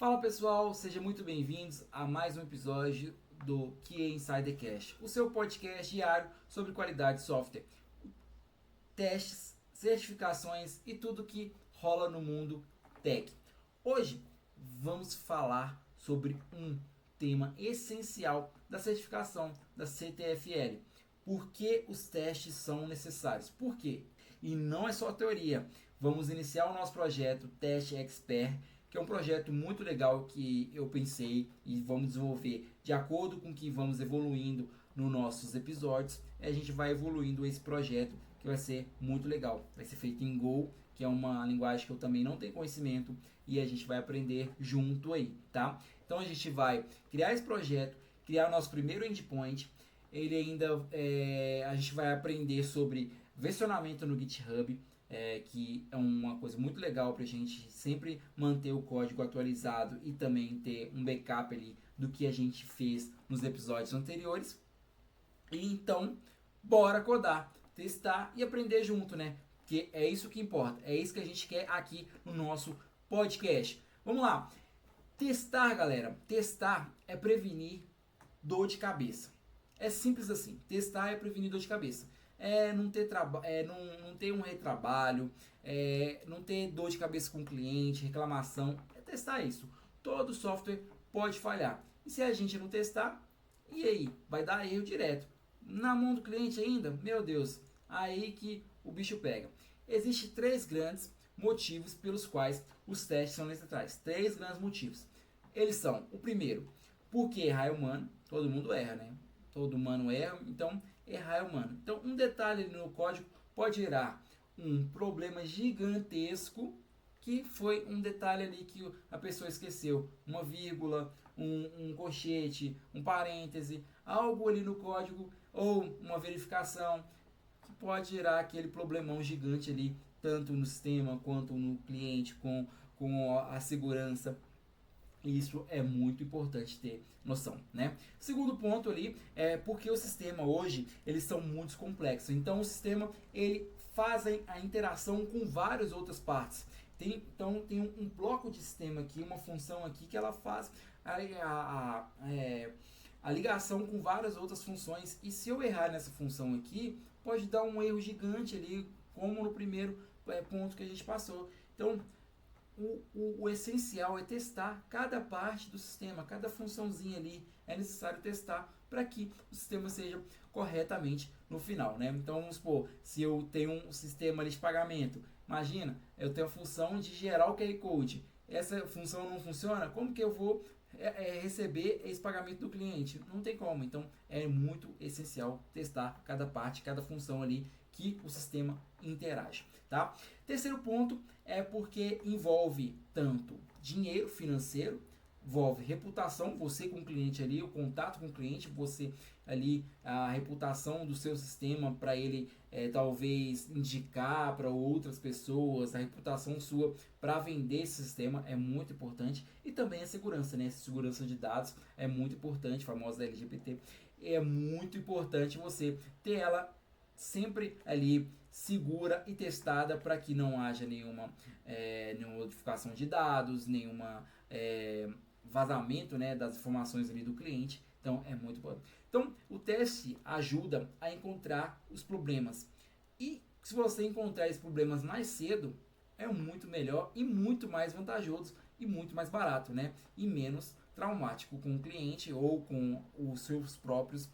Fala pessoal, sejam muito bem-vindos a mais um episódio do QA Insidercast, o seu podcast diário sobre qualidade de software, testes, certificações e tudo que rola no mundo tech. Hoje vamos falar sobre um tema essencial da certificação da CTFL. Por que os testes são necessários? Por quê? E não é só teoria. Vamos iniciar o nosso projeto Teste Expert, que é um projeto muito legal que eu pensei e vamos desenvolver de acordo com que vamos evoluindo nos nossos episódios. A gente vai evoluindo esse projeto que vai ser muito legal. Vai ser feito em Go, que é uma linguagem que eu também não tenho conhecimento e a gente vai aprender junto aí, tá? Então a gente vai criar esse projeto, criar o nosso primeiro endpoint. Ele ainda a gente vai aprender sobre versionamento no GitHub, que é uma coisa muito legal para a gente sempre manter o código atualizado e também ter um backup ali do que a gente fez nos episódios anteriores. E então, bora codar, testar e aprender junto, né? Porque é isso que importa, é isso que a gente quer aqui no nosso podcast. Vamos lá. Testar, galera. Testar é prevenir dor de cabeça. É simples assim. Testar é prevenir dor de cabeça. Não ter um retrabalho, não ter dor de cabeça com o cliente, reclamação. É testar isso. Todo software pode falhar. E se a gente não testar, e aí? Vai dar erro direto. Na mão do cliente ainda? Meu Deus, aí que o bicho pega. Existem três grandes motivos pelos quais os testes são necessários. Três grandes motivos. Eles são, o primeiro, porque errar é humano. Todo mundo erra, né? Todo humano erra, então errar é humano. Então, um detalhe no código pode gerar um problema gigantesco, que foi um detalhe ali que a pessoa esqueceu. Uma vírgula, um colchete, um parêntese, algo ali no código, ou uma verificação, que pode gerar aquele problemão gigante ali, tanto no sistema quanto no cliente, com a segurança. Isso é muito importante ter noção, né? Segundo ponto ali é porque o sistema hoje eles são muito complexos. Então o sistema ele faz a interação com várias outras partes. Então tem um bloco de sistema aqui, uma função aqui que ela faz a ligação com várias outras funções. E se eu errar nessa função aqui, pode dar um erro gigante ali, como no primeiro ponto que a gente passou. Então o essencial é testar cada parte do sistema, cada funçãozinha ali é necessário testar para que o sistema seja corretamente no final, né? Então vamos supor, se eu tenho um sistema de pagamento, imagina, eu tenho a função de gerar o QR Code, essa função não funciona, como que eu vou receber esse pagamento do cliente? Não tem como, então é muito essencial testar cada parte, cada função ali que o sistema interage, tá? Terceiro ponto é porque envolve tanto dinheiro financeiro, envolve reputação, você com o cliente ali, o contato com o cliente, você ali, a reputação do seu sistema para ele talvez indicar para outras pessoas, a reputação sua para vender esse sistema é muito importante, e também a segurança, né? Segurança de dados é muito importante, famosa LGBT, é muito importante você ter ela sempre ali segura e testada para que não haja nenhuma modificação de dados, nenhuma vazamento, né, das informações ali do cliente. Então é muito bom. Então o teste ajuda a encontrar os problemas, e se você encontrar esses problemas mais cedo é muito melhor e muito mais vantajoso e muito mais barato, né, e menos traumático com o cliente ou com os seus próprios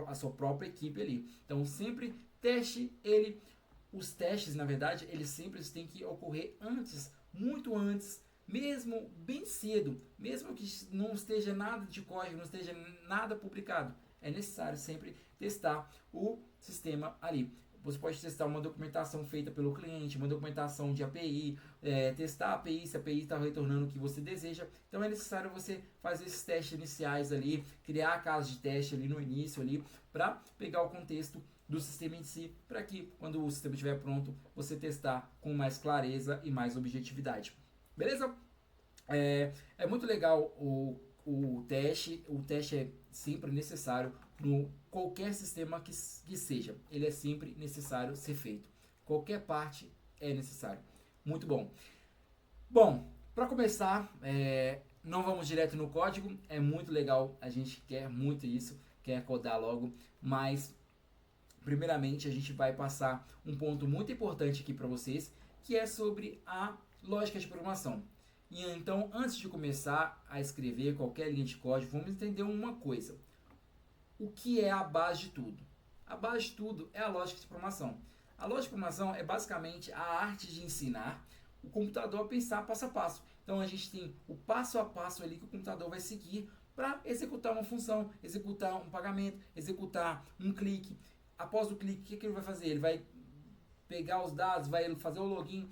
a sua própria equipe ali. Então sempre teste ele. Os testes, na verdade, eles sempre têm que ocorrer antes, muito antes, mesmo bem cedo, mesmo que não esteja nada de código, não esteja nada publicado. É necessário sempre testar o sistema ali. Você pode testar uma documentação feita pelo cliente, uma documentação de API, testar a API, se a API está retornando o que você deseja. Então é necessário você fazer esses testes iniciais ali, criar casos de teste ali no início ali, para pegar o contexto do sistema em si, para que quando o sistema estiver pronto, você testar com mais clareza e mais objetividade. Beleza? É muito legal o teste é sempre necessário no qualquer sistema que seja, ele é sempre necessário ser feito. Qualquer parte é necessário. Muito bom. Bom, Para começar, não vamos direto no código, é muito legal, a gente quer muito isso, quer codar logo, mas primeiramente a gente vai passar um ponto muito importante aqui para vocês, que é sobre a lógica de programação. E então, antes de começar a escrever qualquer linha de código, vamos entender uma coisa. O que é a base de tudo? A base de tudo é a lógica de programação. A lógica de programação é basicamente a arte de ensinar o computador a pensar passo a passo. Então a gente tem o passo a passo ali que o computador vai seguir para executar uma função, executar um pagamento, executar um clique. Após o clique, o que ele vai fazer? Ele vai pegar os dados, vai fazer o login.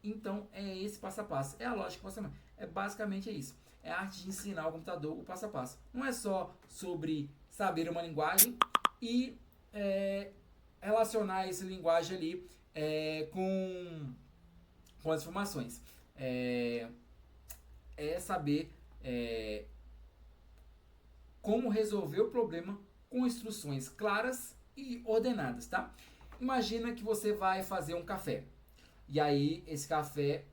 Então é esse passo a passo. É a lógica de programação. É basicamente isso. É a arte de ensinar o computador o passo a passo. Não é só sobre saber uma linguagem e relacionar essa linguagem ali com as informações. Saber como resolver o problema com instruções claras e ordenadas, tá? Imagina que você vai fazer um café. E aí esse café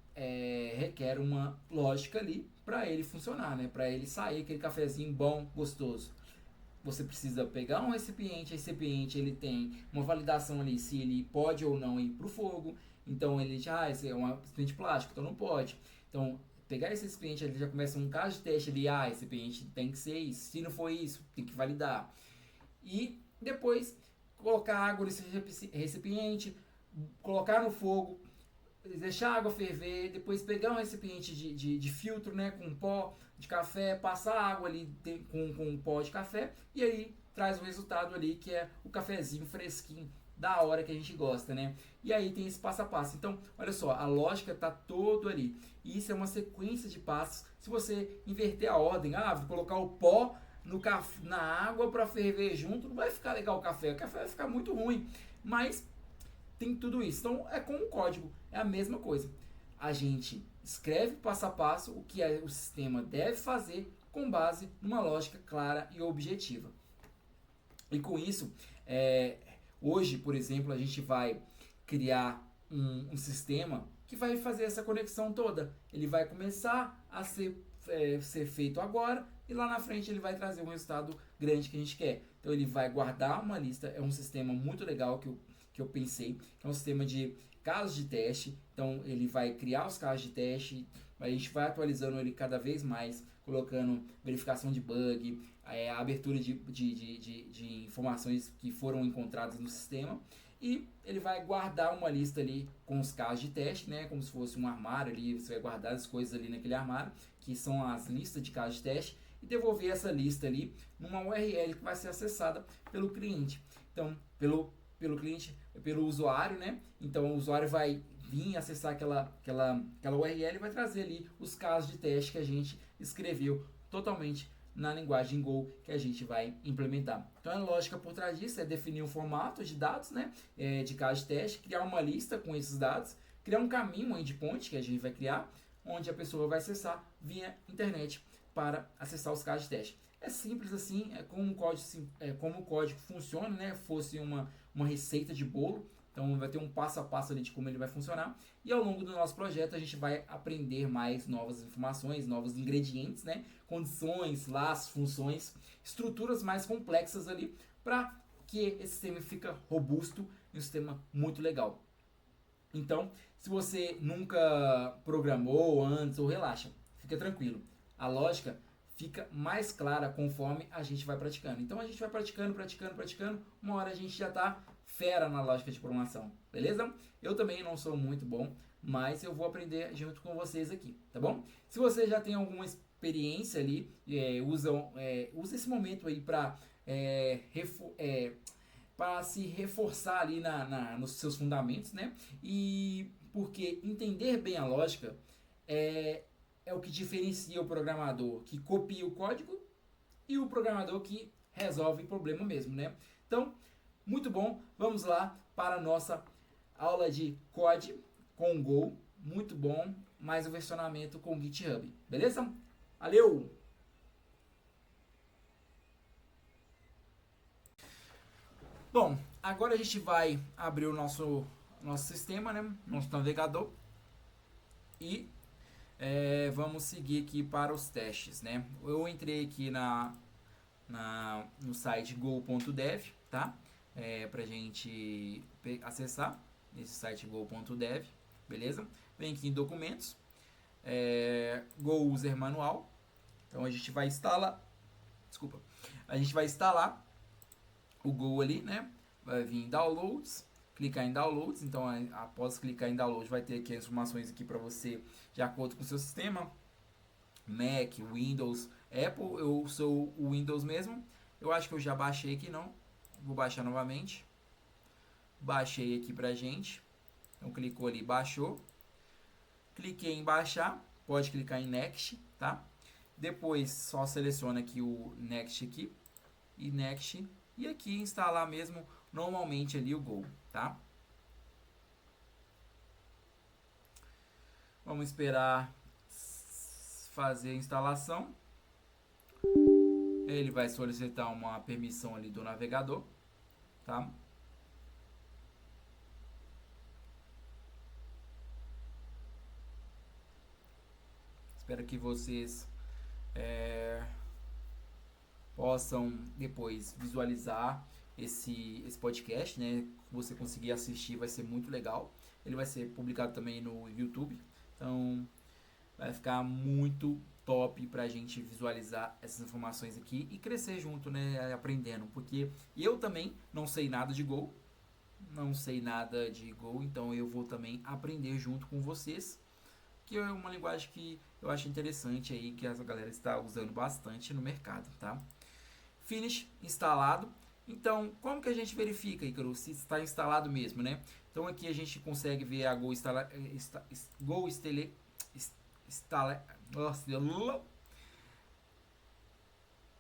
requer uma lógica ali para ele funcionar, né? Para ele sair aquele cafezinho bom, gostoso. Você precisa pegar um recipiente, esse recipiente ele tem uma validação ali se ele pode ou não ir para o fogo. Então ele já, esse é um recipiente plástico, então não pode. Então pegar esse recipiente, ele já começa um caso de teste ali, esse recipiente tem que ser isso, se não for isso, tem que validar. E depois colocar água nesse recipiente, colocar no fogo, deixar a água ferver, depois pegar um recipiente de filtro, né, com pó de café, passar água ali com pó de café e aí traz o resultado ali que é o cafezinho fresquinho da hora que a gente gosta, né? E aí tem esse passo a passo. Então, olha só, a lógica tá todo ali. E isso é uma sequência de passos. Se você inverter a ordem, vou colocar o pó na água para ferver junto, não vai ficar legal o café vai ficar muito ruim. Mas tem tudo isso. Então, é como o código, é a mesma coisa. A gente escreve passo a passo o que o sistema deve fazer com base numa lógica clara e objetiva. E com isso, hoje, por exemplo, a gente vai criar um sistema que vai fazer essa conexão toda. Ele vai começar a ser feito agora e lá na frente ele vai trazer um resultado grande que a gente quer. Então ele vai guardar uma lista, é um sistema muito legal que eu pensei, que é um sistema de casos de teste. Então ele vai criar os casos de teste, a gente vai atualizando ele cada vez mais, colocando verificação de bug, a abertura de informações que foram encontradas no sistema, e ele vai guardar uma lista ali com os casos de teste, né, como se fosse um armário ali, você vai guardar as coisas ali naquele armário, que são as listas de casos de teste, e devolver essa lista ali numa URL que vai ser acessada pelo cliente. Então, pelo cliente, pelo usuário, né? Então o usuário vai vir acessar aquela URL e vai trazer ali os casos de teste que a gente escreveu totalmente na linguagem Go que a gente vai implementar. Então a lógica por trás disso é definir um formato de dados, né? De casos de teste, criar uma lista com esses dados, criar um caminho, um endpoint que a gente vai criar, onde a pessoa vai acessar via internet para acessar os casos de teste. É simples assim, é como o código funciona, né? Fosse uma receita de bolo. Então vai ter um passo a passo ali de como ele vai funcionar. E ao longo do nosso projeto a gente vai aprender mais novas informações, novos ingredientes, né? Condições, laços, funções, estruturas mais complexas ali para que esse sistema fique robusto e um sistema muito legal. Então, se você nunca programou antes, ou relaxa, fica tranquilo. A lógica fica mais clara conforme a gente vai praticando. Então a gente vai praticando, uma hora a gente já está fera na lógica de programação, beleza? Eu também não sou muito bom, mas eu vou aprender junto com vocês aqui, tá bom? Se você já tem alguma experiência ali, usa esse momento aí para se reforçar ali nos seus fundamentos, né? E porque entender bem a lógica é o que diferencia o programador que copia o código e o programador que resolve o problema mesmo, né? Então, muito bom. Vamos lá para a nossa aula de code com Go. Muito bom. Mais um versionamento com GitHub. Beleza? Valeu! Bom, agora a gente vai abrir o nosso sistema, né? Nosso navegador. E Vamos seguir aqui para os testes, né? Eu entrei aqui no site go.dev, tá? Pra gente acessar esse site go.dev, beleza? Vem aqui em documentos, Go User Manual. Então a gente vai instalar, o Go ali, né? Vai vir em Downloads, clicar em Downloads. Então após clicar em Download vai ter aqui as informações aqui para você de acordo com o seu sistema, Mac, Windows, Apple. Eu sou o Windows mesmo. Eu acho que eu já baixei aqui, não. Vou baixar novamente. Baixei aqui pra gente. Então clicou ali, baixou. Cliquei em baixar. Pode clicar em Next, tá? Depois só seleciona aqui o Next aqui. E Next. E aqui instalar mesmo normalmente ali o Go, tá? Vamos esperar fazer a instalação. Ele vai solicitar uma permissão ali do navegador, tá? Espero que vocês possam depois visualizar esse podcast, né? Você conseguir assistir vai ser muito legal. Ele vai ser publicado também no YouTube, então vai ficar muito top pra gente visualizar essas informações aqui e crescer junto, né? Aprendendo, porque eu também não sei nada de Go, então eu vou também aprender junto com vocês, que é uma linguagem que eu acho interessante aí, que essa galera está usando bastante no mercado, tá? Finish, instalado. Então, como que a gente verifica, Ícaro, se está instalado mesmo, né? Então aqui a gente consegue ver a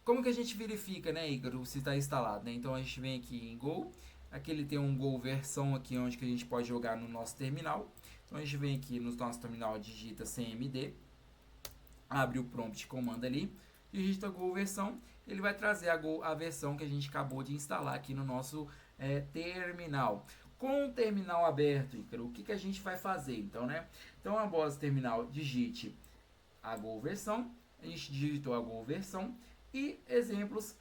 como que a gente verifica, né, Ícaro, se está instalado, né? Então a gente vem aqui em Go. Aqui ele tem um Go versão aqui, onde que a gente pode jogar no nosso terminal. Então a gente vem aqui no nosso terminal, digita cmd, abre o prompt comando ali, digita Go versão, ele vai trazer a versão que a gente acabou de instalar aqui no nosso terminal. Com o terminal aberto, Ícaro, o que a gente vai fazer? Então, né? Então, após o terminal, digite a Go versão, a gente digitou a Go versão e exemplos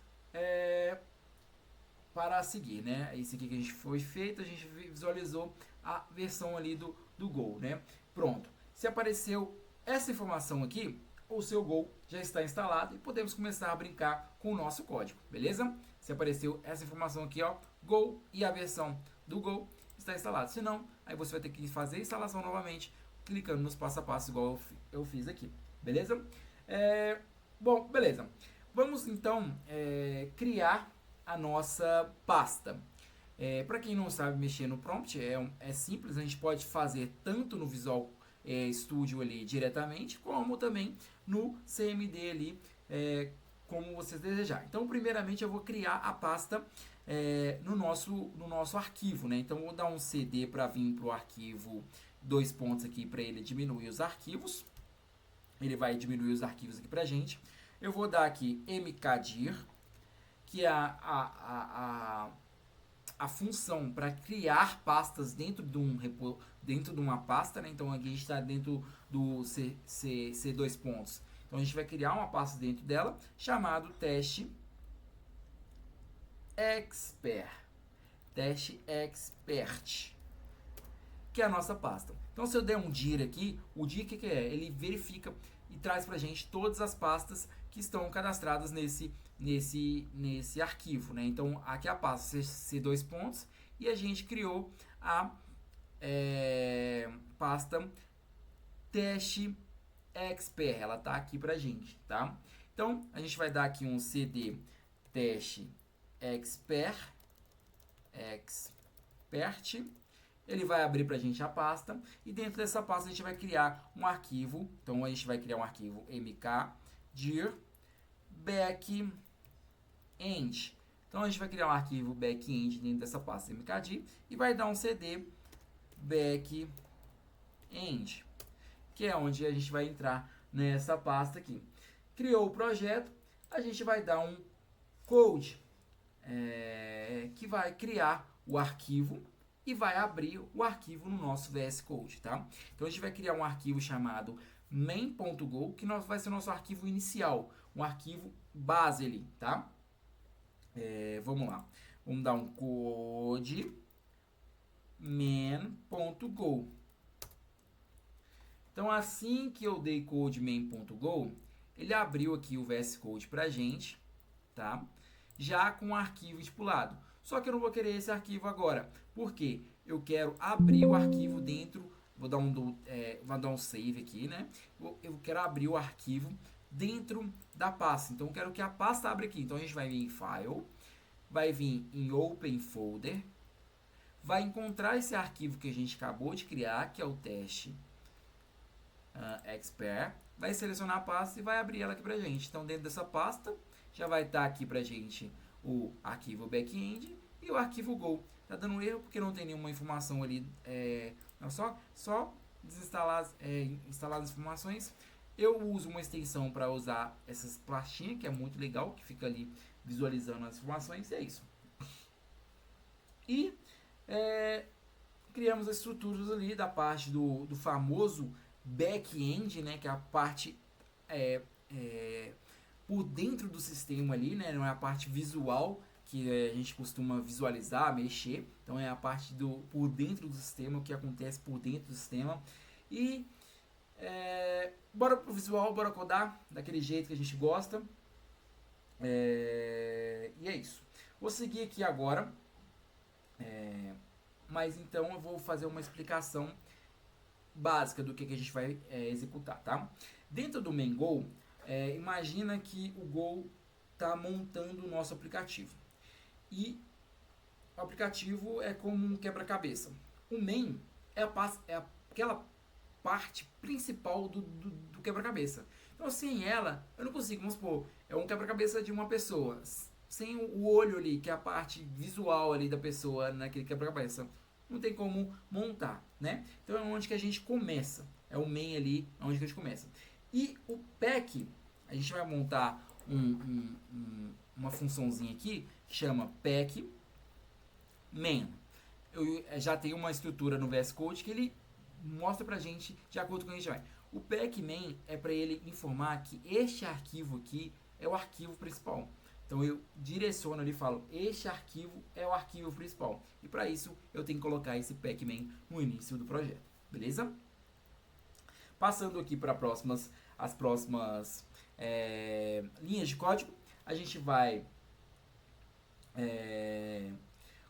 para seguir, né? Isso aqui que a gente foi feito, a gente visualizou a versão ali do Go, né? Pronto. Se apareceu essa informação aqui, o seu Go já está instalado e podemos começar a brincar com o nosso código, beleza? Se apareceu essa informação aqui, ó, Go e a versão do Go está instalado. Se não, aí você vai ter que fazer a instalação novamente, clicando nos passo a passo igual eu fiz aqui, beleza? Bom, beleza. Vamos então criar a nossa pasta. Para quem não sabe mexer no prompt, é simples, a gente pode fazer tanto no Visual Studio ali diretamente, como também no CMD ali, como vocês desejarem. Então, primeiramente eu vou criar a pasta no nosso arquivo, né? Então, vou dar um CD para vir para o arquivo, 2 pontos aqui para ele diminuir os arquivos. Ele vai diminuir os arquivos aqui pra gente. Eu vou dar aqui mkdir, que é a função para criar pastas dentro de uma pasta, né? Então aqui a gente está dentro do C2 pontos. Então a gente vai criar uma pasta dentro dela chamado teste expert, que é a nossa pasta. Então se eu der um dir aqui, o dir que é? Ele verifica e traz pra gente todas as pastas que estão cadastradas nesse arquivo, né? Então aqui a pasta C2 pontos e a gente criou a pasta teste expert, ela tá aqui pra gente, tá? Então a gente vai dar aqui um cd teste expert, ele vai abrir pra gente a pasta e dentro dessa pasta a gente vai criar um arquivo. Então a gente vai criar um arquivo mkdir backend. Então a gente vai criar um arquivo backend dentro dessa pasta mkdir e vai dar um cd backend, que é onde a gente vai entrar nessa pasta aqui. Criou o projeto, a gente vai dar um code que vai criar o arquivo e vai abrir o arquivo no nosso VS Code, tá? Então a gente vai criar um arquivo chamado main.go, que vai ser o nosso arquivo inicial, um arquivo base ali, tá? Vamos lá. Vamos dar um code main.go. Então, assim que eu dei code main.go, ele abriu aqui o VS Code pra gente, tá? Já com o arquivo estipulado. Só que eu não vou querer esse arquivo agora. Por quê? Eu quero abrir o arquivo dentro. Vou dar um save aqui, né? Eu quero abrir o arquivo dentro da pasta. Então, eu quero que a pasta abra aqui. Então, a gente vai vir em File, vai vir em Open Folder, vai encontrar esse arquivo que a gente acabou de criar, que é o teste expert, vai selecionar a pasta e vai abrir ela aqui pra gente. Então, dentro dessa pasta, já vai estar aqui pra gente o arquivo backend e o arquivo Go. Tá dando erro porque não tem nenhuma informação ali, só desinstalar, instalar as informações. Eu uso uma extensão para usar essas pastinhas, que é muito legal, que fica ali visualizando as informações, e é isso. E criamos as estruturas ali da parte do famoso back-end, né, que é a parte por dentro do sistema ali, né, não é a parte visual que a gente costuma visualizar, mexer. Então é a parte por dentro do sistema, o que acontece por dentro do sistema. E bora pro visual, bora codar daquele jeito que a gente gosta. E é isso. Vou seguir aqui agora. Mas então eu vou fazer uma explicação básica do que a gente vai executar, tá? Dentro do main Go, imagina que o Go está montando o nosso aplicativo. E o aplicativo é como um quebra-cabeça. O main é aquela parte principal do quebra-cabeça. Então, sem ela, eu não consigo, vamos supor, é um quebra-cabeça de uma pessoa. Sem o olho ali, que é a parte visual ali da pessoa naquele quebra-cabeça, não tem como montar, né? Então é onde que a gente começa. É o main ali, é onde que a gente começa. E o pack, a gente vai montar uma funçãozinha aqui, que chama pack main. Eu já tenho uma estrutura no VS Code que ele mostra pra gente de acordo com o que a gente vai. O pack main é para ele informar que este arquivo aqui é o arquivo principal. Então eu direciono ali e falo, este arquivo é o arquivo principal. E para isso eu tenho que colocar esse pack main no início do projeto, beleza? Passando aqui para as próximas linhas de código, a gente vai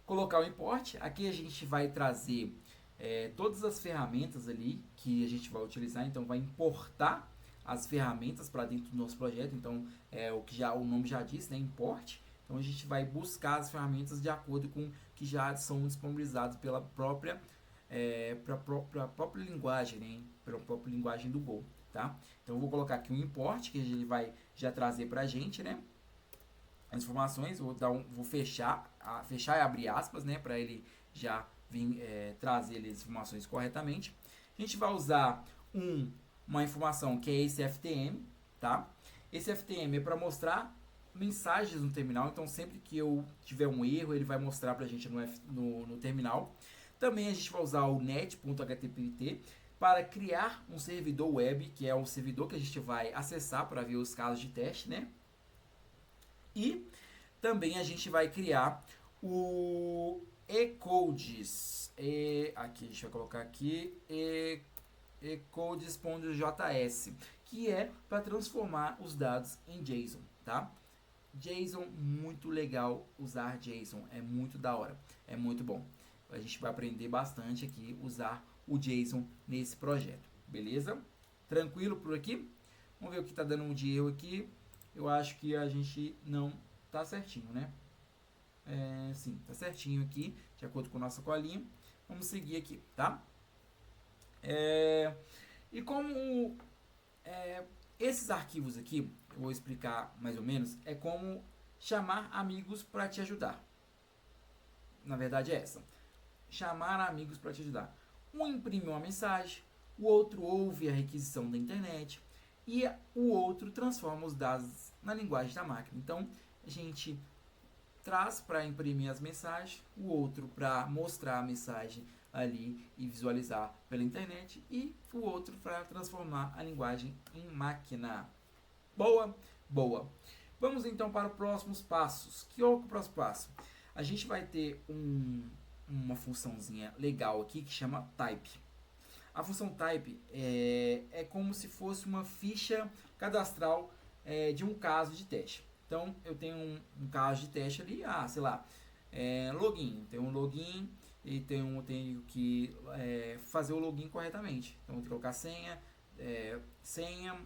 colocar o import. Aqui a gente vai trazer todas as ferramentas ali que a gente vai utilizar, então vai importar as ferramentas para dentro do nosso projeto. Então o nome já diz, né, import. Então a gente vai buscar as ferramentas de acordo com que já são disponibilizadas pela própria linguagem, né, pela própria linguagem do Go, tá? Então eu vou colocar aqui um import que ele vai já trazer para a gente, né, as informações. Vou fechar e abrir aspas, né, para ele já vir trazer as informações corretamente. A gente vai usar uma informação que é esse FTM, tá? Esse FTM é para mostrar mensagens no terminal, então sempre que eu tiver um erro, ele vai mostrar para a gente no terminal. Também a gente vai usar o net.htpt para criar um servidor web, que é um servidor que a gente vai acessar para ver os casos de teste, né? E também a gente vai criar o ecodes. Aqui a gente vai colocar aqui ecodes.js, que é para transformar os dados em JSON, tá? JSON, muito legal usar JSON, é muito da hora, é muito bom. A gente vai aprender bastante aqui usar o JSON nesse projeto, beleza? Tranquilo por aqui? Vamos ver o que está dando de erro aqui. Eu acho que a gente não tá certinho, né? Sim, tá certinho aqui, de acordo com a nossa colinha. Vamos seguir aqui, tá? E como esses arquivos aqui, eu vou explicar mais ou menos, é como chamar amigos para te ajudar. Na verdade é essa. Chamar amigos para te ajudar. Um imprime uma mensagem, o outro ouve a requisição da internet e o outro transforma os dados na linguagem da máquina. Então, a gente traz para imprimir as mensagens, o outro para mostrar a mensagem ali e visualizar pela internet, e o outro para transformar a linguagem em máquina. Boa? Boa. Vamos então para os próximos passos. Que é o próximo passo? A gente vai ter uma funçãozinha legal aqui que chama type. A função type é como se fosse uma ficha cadastral de um caso de teste. Então, eu tenho um caso de teste ali, sei lá, login. Tem um login e tenho que fazer o login corretamente. Então, eu vou colocar senha,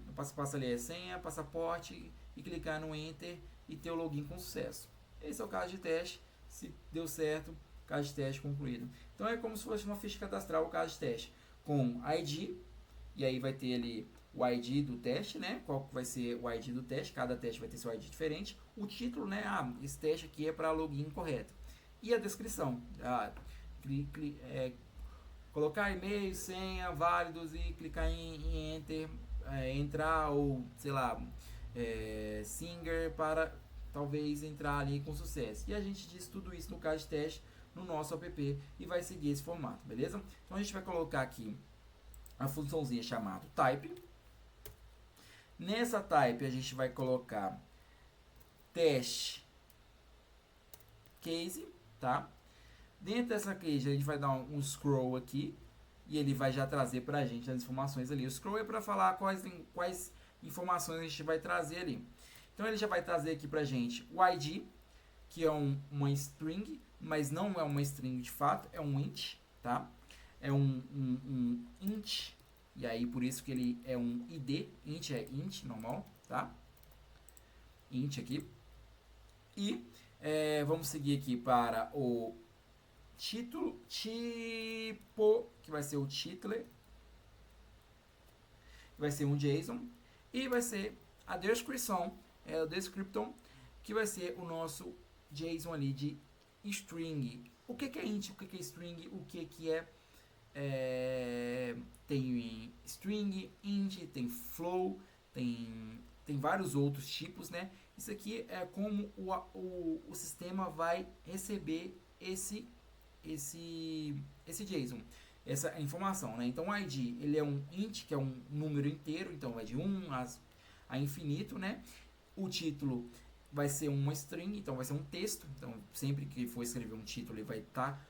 o passo a passo ali é senha, passaporte, e clicar no Enter e ter o login com sucesso. Esse é o caso de teste. Se deu certo, caso de teste concluído. Então, é como se fosse uma ficha cadastral, o caso de teste, com ID, e aí vai ter ali o ID do teste, né? Qual vai ser o ID do teste? Cada teste vai ter seu ID diferente. O título, né? Esse teste aqui é para login correto. E a descrição. Colocar e-mail, senha, válidos e clicar em Enter, entrar ou, sei lá, Singer para talvez entrar ali com sucesso. E a gente diz tudo isso no caso de teste no nosso app e vai seguir esse formato, beleza? Então a gente vai colocar aqui a funçãozinha chamada type. Nessa type a gente vai colocar teste case, tá? Dentro dessa case a gente vai dar um scroll aqui e ele vai já trazer pra gente as informações ali. O scroll é para falar quais informações a gente vai trazer ali. Então ele já vai trazer aqui pra gente o ID, que é uma string, mas não é uma string de fato, é um int, tá? É um int, e aí por isso que ele é um id, int é int normal, tá? Int aqui. E vamos seguir aqui para o título, tipo, que vai ser o title, vai ser um JSON, e vai ser a descrição, o description, que vai ser o nosso JSON ali de string. O que é int, o que é string, o que tem string, int, tem flow, tem vários outros tipos, né? Isso aqui é como o sistema vai receber esse JSON, essa informação, né? Então o ID ele é um int, que é um número inteiro, então vai de 1 a infinito, né? O título vai ser uma string, então vai ser um texto, então sempre que for escrever um título ele vai estar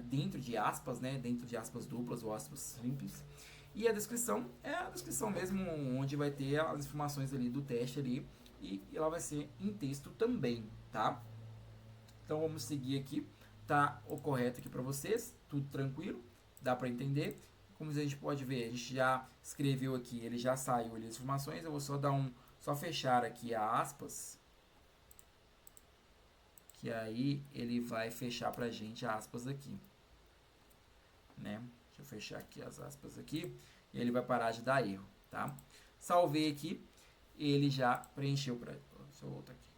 dentro de aspas, né? Dentro de aspas duplas ou aspas simples. E a descrição é a descrição mesmo, onde vai ter as informações ali do teste ali, e ela vai ser em texto também, tá? Então vamos seguir aqui, tá o correto aqui para vocês, tudo tranquilo, dá para entender. Como a gente pode ver, a gente já escreveu aqui, ele já saiu ali as informações. Eu vou só fechar aqui a aspas, que aí ele vai fechar pra gente aspas aqui, né? Deixa eu fechar aqui as aspas aqui e ele vai parar de dar erro, tá? Salvei aqui, ele já preencheu deixa eu voltar aqui.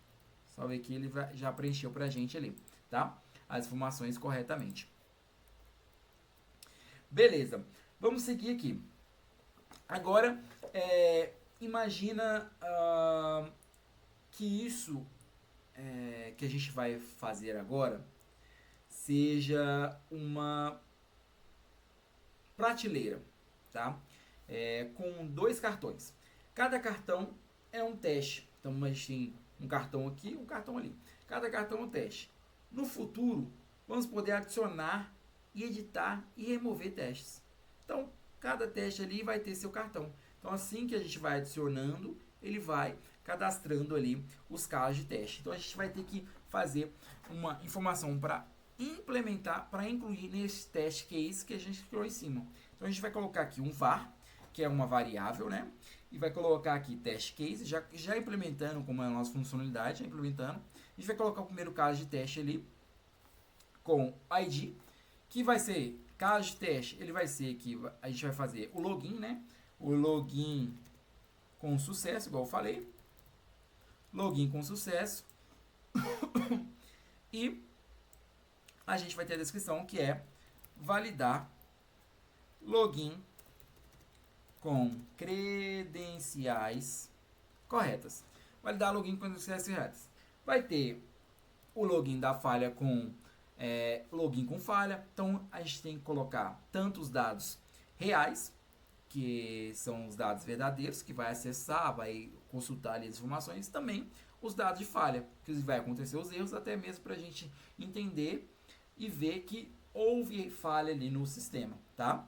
Salvei aqui, ele já preencheu pra gente ali, tá? As informações corretamente. Beleza, vamos seguir aqui. Agora, imagina que isso que a gente vai fazer agora seja uma prateleira, tá? Com 2 cartões. Cada cartão é um teste. Então a gente tem um cartão aqui, um cartão ali. Cada cartão é um teste. No futuro, vamos poder adicionar e editar e remover testes. Então, cada teste ali vai ter seu cartão. Então, assim que a gente vai adicionando, ele vai cadastrando ali os casos de teste. Então, a gente vai ter que fazer uma informação para implementar, para incluir nesse teste case que a gente criou em cima. Então, a gente vai colocar aqui um var, que é uma variável, né? E vai colocar aqui teste case, já implementando como é a nossa funcionalidade, já implementando. A gente vai colocar o primeiro caso de teste ali com ID, que vai ser caso de teste, ele vai ser que a gente vai fazer o login, né? O login com sucesso, igual eu falei. Login com sucesso. E a gente vai ter a descrição, que é validar login com credenciais corretas. Validar login com credenciais corretas. Vai ter o login da falha com login com falha. Então a gente tem que colocar tanto os dados reais, que são os dados verdadeiros, que vai acessar, vai consultar ali as informações, também os dados de falha, que vai acontecer os erros, até mesmo para a gente entender e ver que houve falha ali no sistema, tá?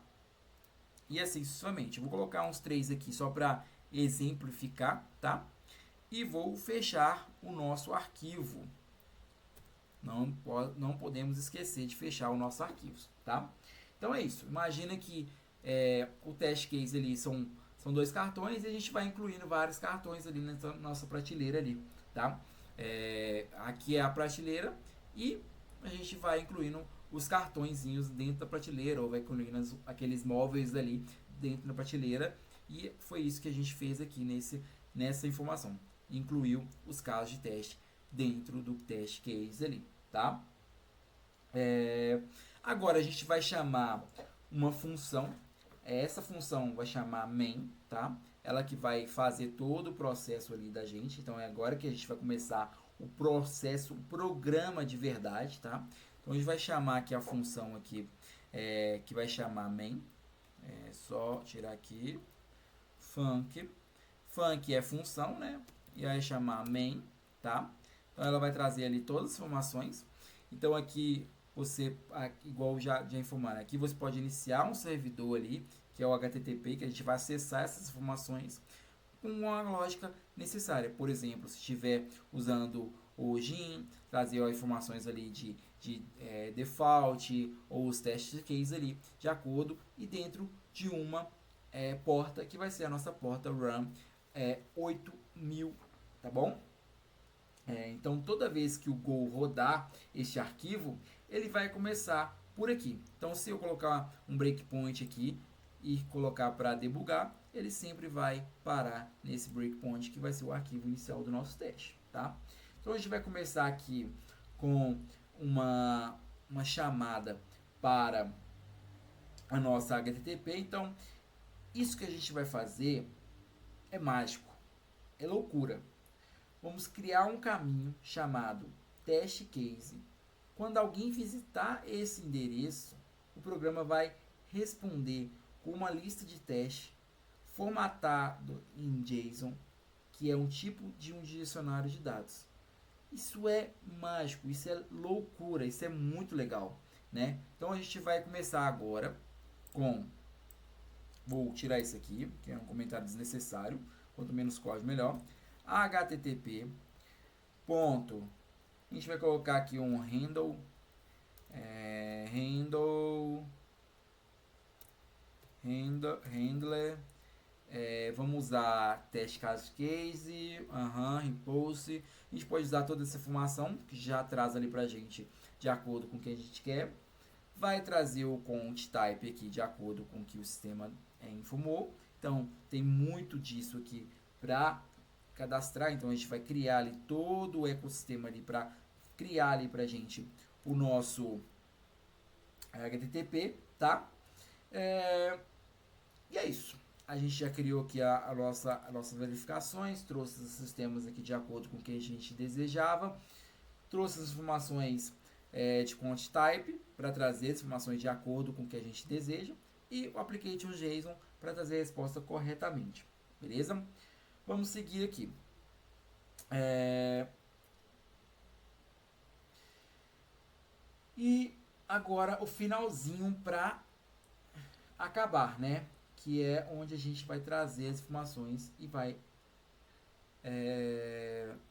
E assim sucessivamente. Eu vou colocar uns 3 aqui só para exemplificar, tá? E vou fechar o nosso arquivo. Não podemos esquecer de fechar o nosso arquivo, tá? Então é isso. Imagina que o test case ali são 2 cartões e a gente vai incluindo vários cartões ali na nossa prateleira ali, tá? Aqui é a prateleira e a gente vai incluindo os cartõezinhos dentro da prateleira, ou vai incluindo aqueles móveis ali dentro da prateleira, e foi isso que a gente fez aqui nessa informação. Incluiu os casos de teste dentro do test case ali, tá? Agora a gente vai chamar uma função. Essa função vai chamar main, tá? Ela que vai fazer todo o processo ali da gente. Então é agora que a gente vai começar o processo, o programa de verdade, tá? Então a gente vai chamar aqui a função aqui, que vai chamar main. Só tirar aqui func. Func é função, né? E vai chamar main, tá? Então ela vai trazer ali todas as informações. Então aqui você, igual já informaram, aqui você pode iniciar um servidor ali, que é o HTTP, que a gente vai acessar essas informações com uma lógica necessária. Por exemplo, se estiver usando o GIN, trazer as informações ali de default ou os testes de case ali, de acordo, e dentro de uma porta, que vai ser a nossa porta RAM 8000, tá bom? Então, toda vez que o Go rodar este arquivo, ele vai começar por aqui. Então, se eu colocar um breakpoint aqui e colocar para debugar, ele sempre vai parar nesse breakpoint, que vai ser o arquivo inicial do nosso teste, tá? Então, a gente vai começar aqui com uma chamada para a nossa HTTP. Então, isso que a gente vai fazer é mágico, é loucura. Vamos criar um caminho chamado test case. Quando alguém visitar esse endereço, o programa vai responder com uma lista de teste formatado em JSON, que é um tipo de um dicionário de dados. Isso é mágico, isso é loucura, isso é muito legal, né? Então a gente vai começar agora com... Vou tirar isso aqui, que é um comentário desnecessário. Quanto menos código, melhor. HTTP. Ponto. A gente vai colocar aqui um handle. Handler. Vamos usar test case. Repulse. A gente pode usar toda essa informação que já traz ali pra gente de acordo com o que a gente quer. Vai trazer o count type aqui de acordo com o que o sistema informou. Então tem muito disso aqui para cadastrar. Então a gente vai criar ali todo o ecossistema ali para criar ali para gente o nosso HTTP, tá? E é isso. A gente já criou aqui as nossas verificações, trouxe os sistemas aqui de acordo com o que a gente desejava, trouxe as informações de count type para trazer as informações de acordo com o que a gente deseja, e o application JSON para trazer a resposta corretamente, beleza? Vamos seguir aqui. E agora o finalzinho para acabar, né? Que é onde a gente vai trazer as informações e vai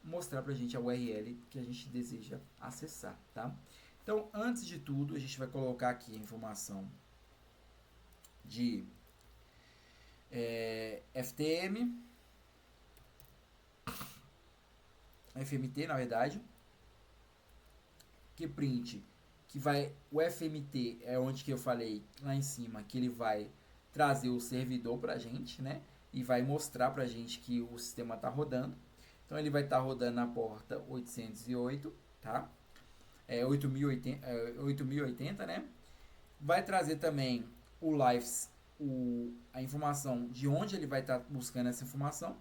mostrar para a gente a URL que a gente deseja acessar, tá? Então, antes de tudo, a gente vai colocar aqui a informação de FMT, na verdade, que print, que vai, o FMT é onde que eu falei lá em cima, que ele vai trazer o servidor pra gente, né? E vai mostrar pra gente que o sistema tá rodando. Então ele vai estar rodando na porta 808, tá? 8080, né? Vai trazer também o lives, a informação de onde ele vai estar buscando essa informação.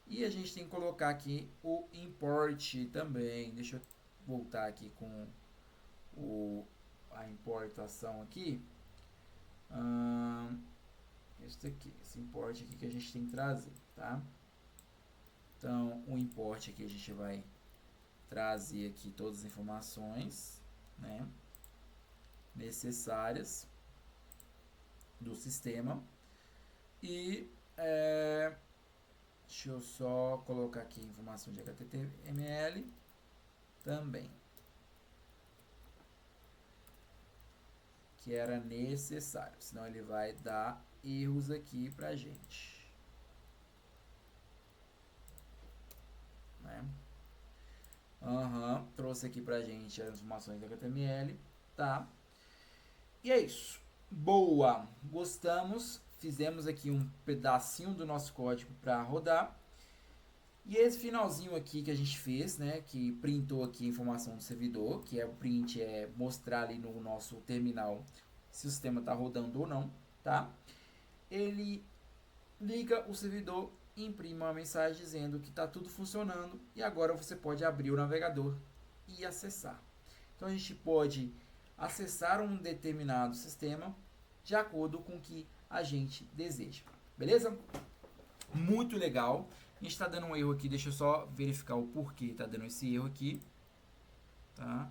E a gente tem que colocar aqui o import também. Deixa eu voltar aqui com a importação aqui. Esse import aqui que a gente tem que trazer, tá? Então, o import aqui a gente vai trazer aqui todas as informações, né, necessárias do sistema. E deixa eu só colocar aqui informação de HTML também, que era necessário, senão ele vai dar erros aqui pra gente, né? Trouxe aqui pra gente as informações do HTML, tá? E é isso. Boa! Gostamos. Fizemos aqui um pedacinho do nosso código para rodar. E esse finalzinho aqui que a gente fez, né, que printou aqui a informação do servidor, que é o print, é mostrar ali no nosso terminal se o sistema está rodando ou não, tá? Ele liga o servidor, imprime uma mensagem dizendo que está tudo funcionando e agora você pode abrir o navegador e acessar. Então a gente pode acessar um determinado sistema de acordo com o que a gente deseja, beleza? Muito legal. A gente está dando um erro aqui, deixa eu só verificar o porquê está dando esse erro aqui, tá?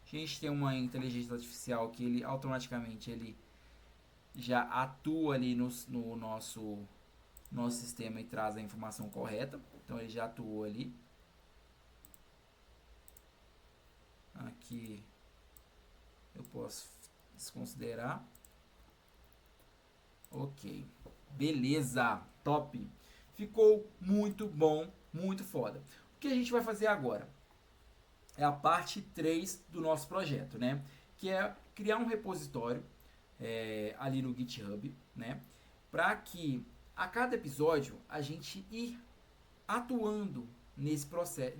A gente tem uma inteligência artificial que ele automaticamente ele já atua ali no nosso sistema e traz a informação correta. Então ele já atuou ali. Aqui eu posso desconsiderar. Ok, beleza, top. Ficou muito bom, muito foda. O que a gente vai fazer agora? É a parte 3 do nosso projeto, né? Que é criar um repositório ali no GitHub, né? Para que a cada episódio a gente ir atuando nesse processo,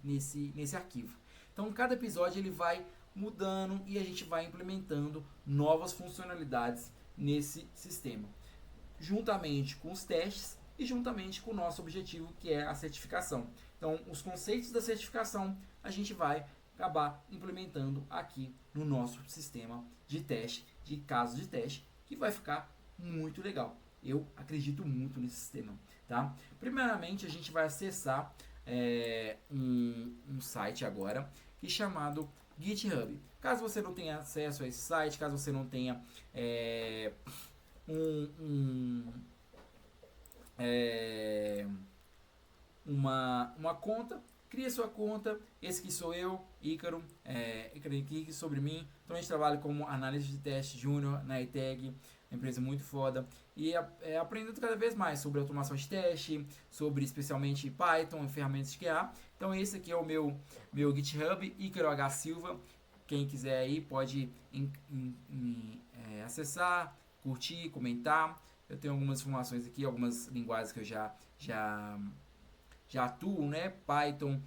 nesse arquivo. Então, cada episódio ele vai mudando e a gente vai implementando novas funcionalidades nesse sistema, juntamente com os testes e juntamente com o nosso objetivo, que é a certificação. Então, os conceitos da certificação a gente vai acabar implementando aqui no nosso sistema de teste, de casos de teste, que vai ficar muito legal. Eu acredito muito nesse sistema, tá? Primeiramente, a gente vai acessar um site agora, que é chamado GitHub. Caso você não tenha acesso a esse site, caso você não tenha uma conta, cria sua conta. Esse aqui sou eu, Ícaro, clique sobre mim. Então a gente trabalha como analista de teste júnior na ETEG, uma empresa muito foda, e aprendendo cada vez mais sobre automação de teste, sobre especialmente Python e ferramentas de QA. Então esse aqui é o meu GitHub, Ícaro H. Silva. Quem quiser aí pode acessar, curtir, comentar. Eu tenho algumas informações aqui, algumas linguagens que eu já atuo, né? Python,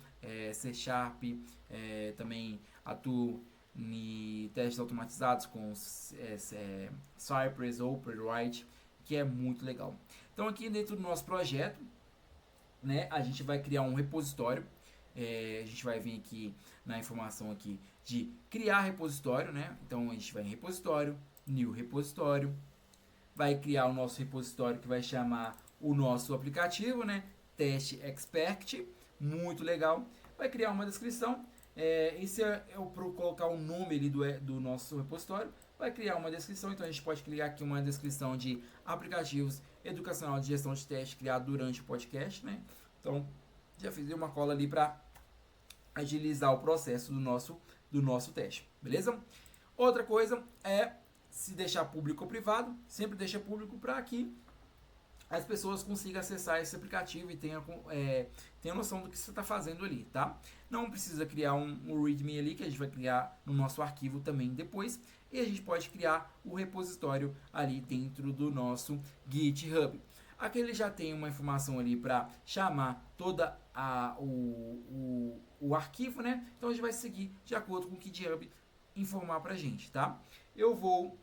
C Sharp, também atuo em testes automatizados com Cypress ou Playwright, que é muito legal. Então aqui dentro do nosso projeto, né, a gente vai criar um repositório. A gente vai vir aqui na informação aqui de criar repositório, né? Então a gente vai em repositório, new repositório, vai criar o nosso repositório que vai chamar o nosso aplicativo, né? Teste Expert, muito legal. Vai criar uma descrição. Esse é para colocar o nome ali do nosso repositório. Vai criar uma descrição, então a gente pode criar aqui uma descrição de aplicativos educacional de gestão de teste criado durante o podcast, né? Então já fiz uma cola ali para agilizar o processo do nosso teste, beleza? Outra coisa é se deixar público ou privado, sempre deixa público para que as pessoas consigam acessar esse aplicativo e tenham noção do que você está fazendo ali, tá? Não precisa criar um README ali, que a gente vai criar no nosso arquivo também depois, e a gente pode criar o repositório ali dentro do nosso GitHub. Aqui ele já tem uma informação ali para chamar toda o arquivo, né? Então a gente vai seguir de acordo com o que o GitHub informar para a gente, tá? Eu vou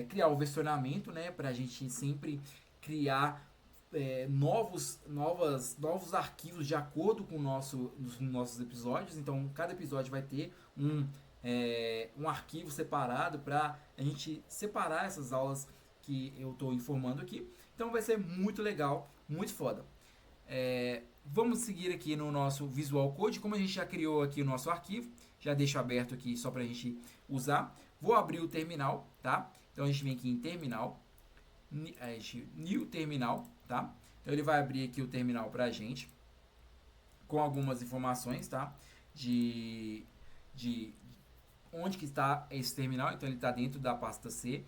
criar o versionamento, né? Para a gente sempre criar novos arquivos de acordo com os nossos episódios. Então, cada episódio vai ter um arquivo separado para a gente separar essas aulas que eu estou informando aqui. Então, vai ser muito legal, muito foda. Vamos seguir aqui no nosso Visual Code. Como a gente já criou aqui o nosso arquivo, já deixo aberto aqui só para a gente usar. Vou abrir o terminal, tá? Então, a gente vem aqui em terminal. New terminal, tá? Então ele vai abrir aqui o terminal pra gente com algumas informações, tá? De onde que está esse terminal. Então ele está dentro da pasta C,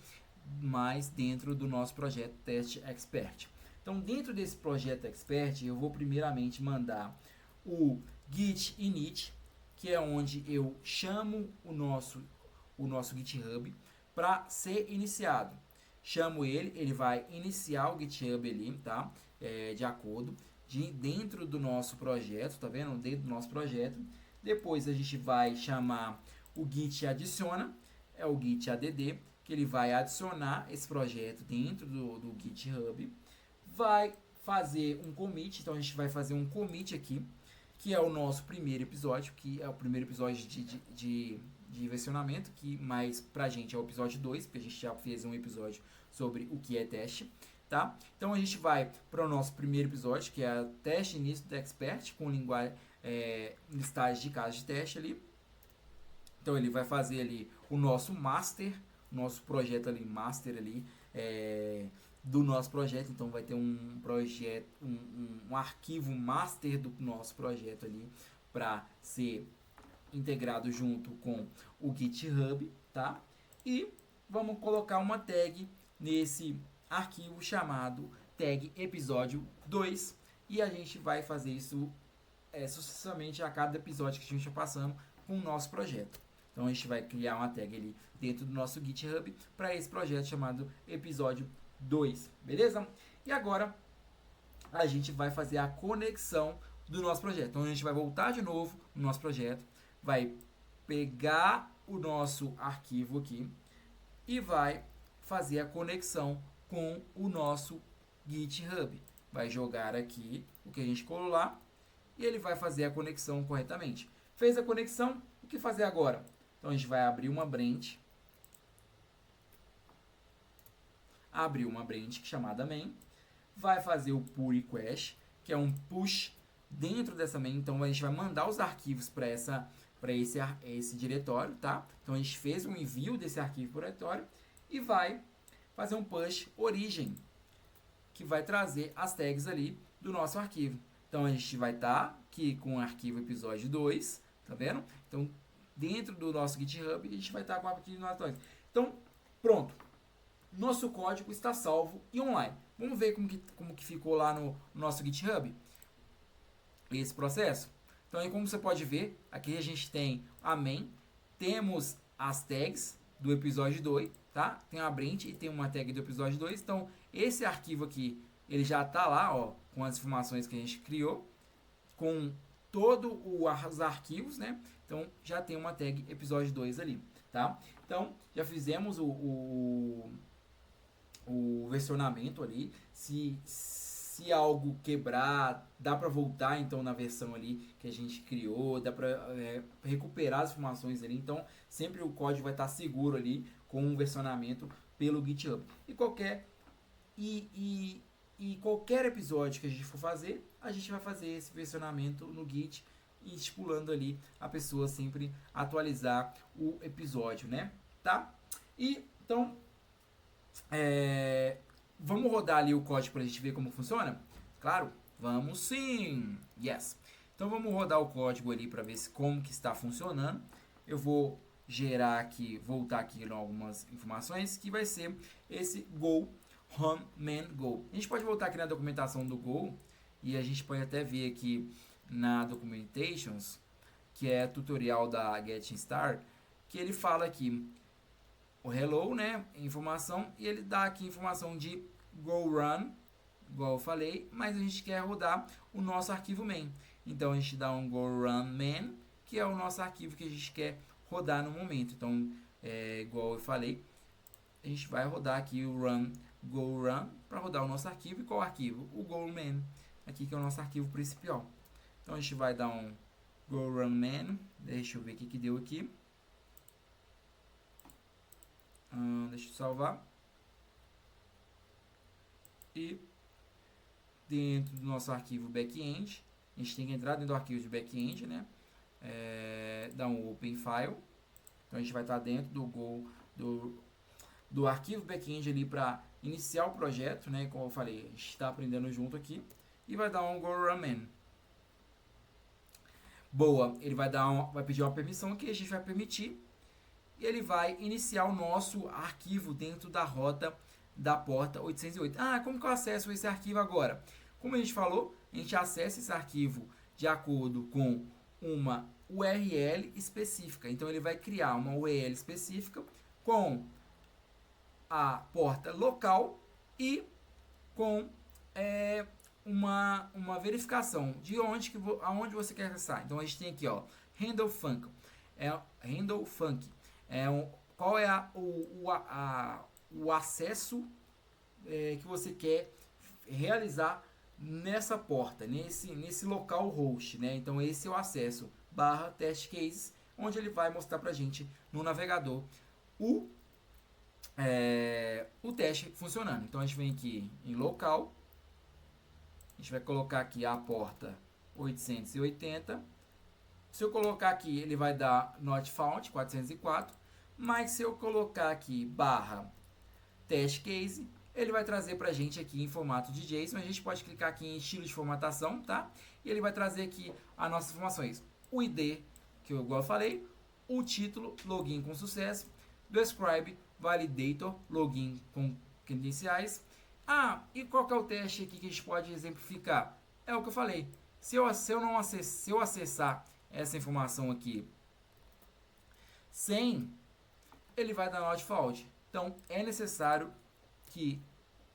mas dentro do nosso projeto Test Expert. Então dentro desse projeto Expert eu vou primeiramente mandar o git init, que é onde eu chamo o nosso GitHub para ser iniciado. Chamo ele vai iniciar o GitHub ali, tá? De acordo, dentro do nosso projeto, tá vendo? Dentro do nosso projeto. Depois a gente vai chamar o git adiciona, é o git add, que ele vai adicionar esse projeto dentro do GitHub. Vai fazer um commit, então a gente vai fazer um commit aqui, que é o nosso primeiro episódio, que é o primeiro episódio de versionamento, que mais pra gente é o episódio 2, porque a gente já fez um episódio sobre o que é teste, tá? Então a gente vai para o nosso primeiro episódio, que é teste início do Expert, com linguagem, listagem de casos de teste ali. Então ele vai fazer ali o nosso master, nosso projeto ali, master ali, do nosso projeto. Então vai ter um projeto, um arquivo master do nosso projeto ali, para ser integrado junto com o GitHub, tá? E vamos colocar uma tag nesse arquivo chamado tag episódio 2, e a gente vai fazer isso sucessivamente a cada episódio que a gente está passando com o nosso projeto. Então a gente vai criar uma tag ali dentro do nosso GitHub para esse projeto chamado episódio 2, beleza? E agora a gente vai fazer a conexão do nosso projeto. Então a gente vai voltar de novo no nosso projeto, vai pegar o nosso arquivo aqui e vai fazer a conexão com o nosso GitHub. Vai jogar aqui o que a gente colou lá e ele vai fazer a conexão corretamente. Fez a conexão, o que fazer agora? Então a gente vai abrir uma branch. Abrir uma branch chamada main. Vai fazer o pull request, que é um push dentro dessa main. Então a gente vai mandar os arquivos para esse diretório, tá? Então a gente fez um envio desse arquivo para o diretório e vai fazer um push origem, que vai trazer as tags ali do nosso arquivo. Então a gente vai estar aqui com o arquivo episódio 2, tá vendo? Então dentro do nosso GitHub a gente vai estar com o arquivo do nosso arquivo. Então pronto, nosso código está salvo e online. Vamos ver como que ficou lá no nosso GitHub esse processo. Então, aí, como você pode ver, aqui a gente tem a main, temos as tags do episódio 2, tá? Tem a branch e tem uma tag do episódio 2. Então, esse arquivo aqui, ele já está lá, ó, com as informações que a gente criou, com todos os arquivos, né? Então, já tem uma tag episódio 2 ali, tá? Então, já fizemos o versionamento ali. Se algo quebrar, dá para voltar então na versão ali que a gente criou, dá para recuperar as informações ali. Então sempre o código vai estar seguro ali com o versionamento pelo GitHub. E qualquer episódio que a gente for fazer, a gente vai fazer esse versionamento no Git e estipulando ali a pessoa sempre atualizar o episódio, né? Tá? E então vamos rodar ali o código para a gente ver como funciona? Claro, vamos sim! Yes! Então vamos rodar o código ali para ver como que está funcionando. Eu vou gerar aqui, voltar aqui em algumas informações, que vai ser esse Go, Home, Man, Go. A gente pode voltar aqui na documentação do Go, e a gente pode até ver aqui na Documentations, que é tutorial da Getting Start, que ele fala aqui o hello, né, informação, e ele dá aqui informação de go run, igual eu falei, mas a gente quer rodar o nosso arquivo main. Então a gente dá um go run main, que é o nosso arquivo que a gente quer rodar no momento. Então, igual eu falei, a gente vai rodar aqui o go run para rodar o nosso arquivo. E qual arquivo? O go man, aqui que é o nosso arquivo principal. Então a gente vai dar um go run man, deixa eu ver o que deu aqui. Deixa eu salvar. E dentro do nosso arquivo back-end, a gente tem que entrar dentro do arquivo de back-end, né? Dar um open file. Então a gente vai estar dentro do arquivo back-end ali para iniciar o projeto, né? Como eu falei, a gente está aprendendo junto aqui. E vai dar um go run man. Boa, ele vai pedir uma permissão aqui, a gente vai permitir. E ele vai iniciar o nosso arquivo dentro da rota da porta 808. Como que eu acesso esse arquivo agora? Como a gente falou, a gente acessa esse arquivo de acordo com uma URL específica. Então ele vai criar uma URL específica com a porta local e com uma verificação de aonde você quer acessar. Então a gente tem aqui, ó, handle func. Qual é o acesso que você quer realizar nessa porta, nesse local host, né? Então esse é o acesso /test cases, onde ele vai mostrar pra gente no navegador o teste funcionando. Então a gente vem aqui em local, a gente vai colocar aqui a porta 880. Se eu colocar aqui, ele vai dar not found 404, mas se eu colocar aqui /test case, ele vai trazer pra gente aqui em formato de JSON. A gente pode clicar aqui em estilo de formatação, tá? E ele vai trazer aqui as nossas informações. O ID, que eu igual falei, o título, login com sucesso, describe, validator, login com credenciais. E qual que é o teste aqui que a gente pode exemplificar? É o que eu falei. Se eu acessar essa informação aqui sem, ele vai dar not found. Então é necessário que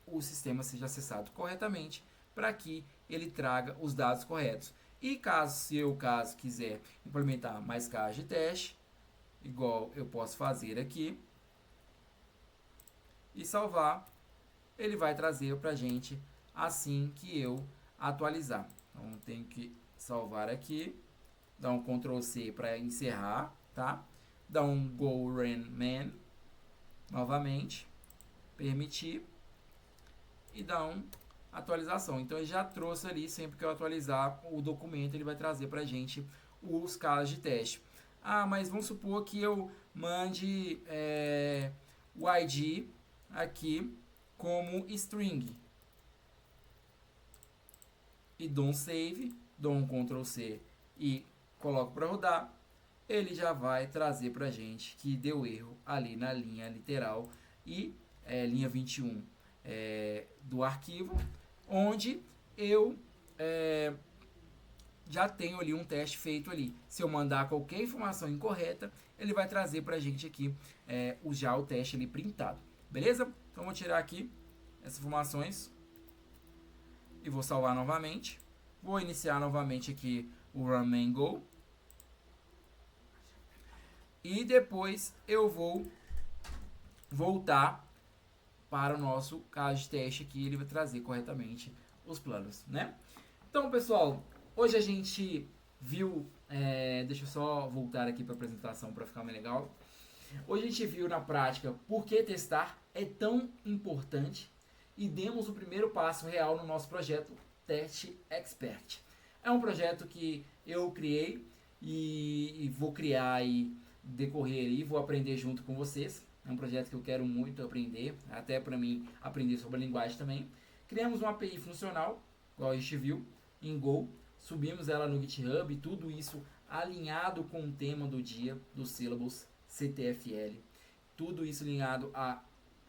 o sistema seja acessado corretamente para que ele traga os dados corretos. E se eu quiser implementar mais casos de teste, igual eu posso fazer aqui e salvar, ele vai trazer para a gente assim que eu atualizar. Então tenho que salvar aqui, dar um Ctrl C para encerrar, tá? Dar um go run man novamente, permitir e dar uma atualização. Então ele já trouxe ali, sempre que eu atualizar o documento, ele vai trazer para a gente os casos de teste. Mas vamos supor que eu mande o ID aqui como string e dou um save, dou um Ctrl C e coloco para rodar. Ele já vai trazer para a gente que deu erro ali na linha literal e linha 21 do arquivo, onde eu já tenho ali um teste feito ali. Se eu mandar qualquer informação incorreta, ele vai trazer para a gente aqui já o teste ali printado. Beleza? Então vou tirar aqui essas informações e vou salvar novamente. Vou iniciar novamente aqui o Run Man Go. E depois eu vou voltar para o nosso caso de teste aqui, ele vai trazer corretamente os planos, né? Então, pessoal, hoje a gente viu, deixa eu só voltar aqui para a apresentação para ficar mais legal. Hoje a gente viu na prática por que testar é tão importante e demos o primeiro passo real no nosso projeto Test Expert. É um projeto que eu criei e vou criar e decorrer e vou aprender junto com vocês. É um projeto que eu quero muito aprender, até para mim aprender sobre a linguagem também. Criamos uma API funcional, igual a gente viu, em Go. Subimos ela no GitHub, tudo isso alinhado com o tema do dia, do Syllabus CTFL. Tudo isso alinhado a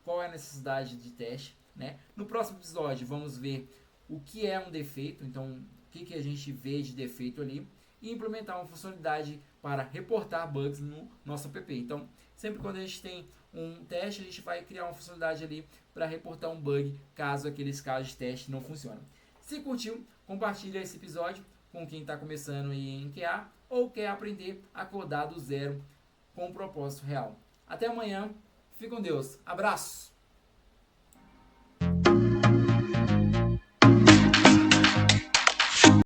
qual é a necessidade de teste, né? No próximo episódio vamos ver o que é um defeito, então o que a gente vê de defeito ali, e implementar uma funcionalidade para reportar bugs no nosso app. Então, sempre quando a gente tem um teste, a gente vai criar uma funcionalidade ali para reportar um bug, caso aqueles casos de teste não funcionem. Se curtiu, compartilha esse episódio com quem está começando em QA ou quer aprender a codar do zero com um propósito real. Até amanhã, Fique com Deus. Abraço!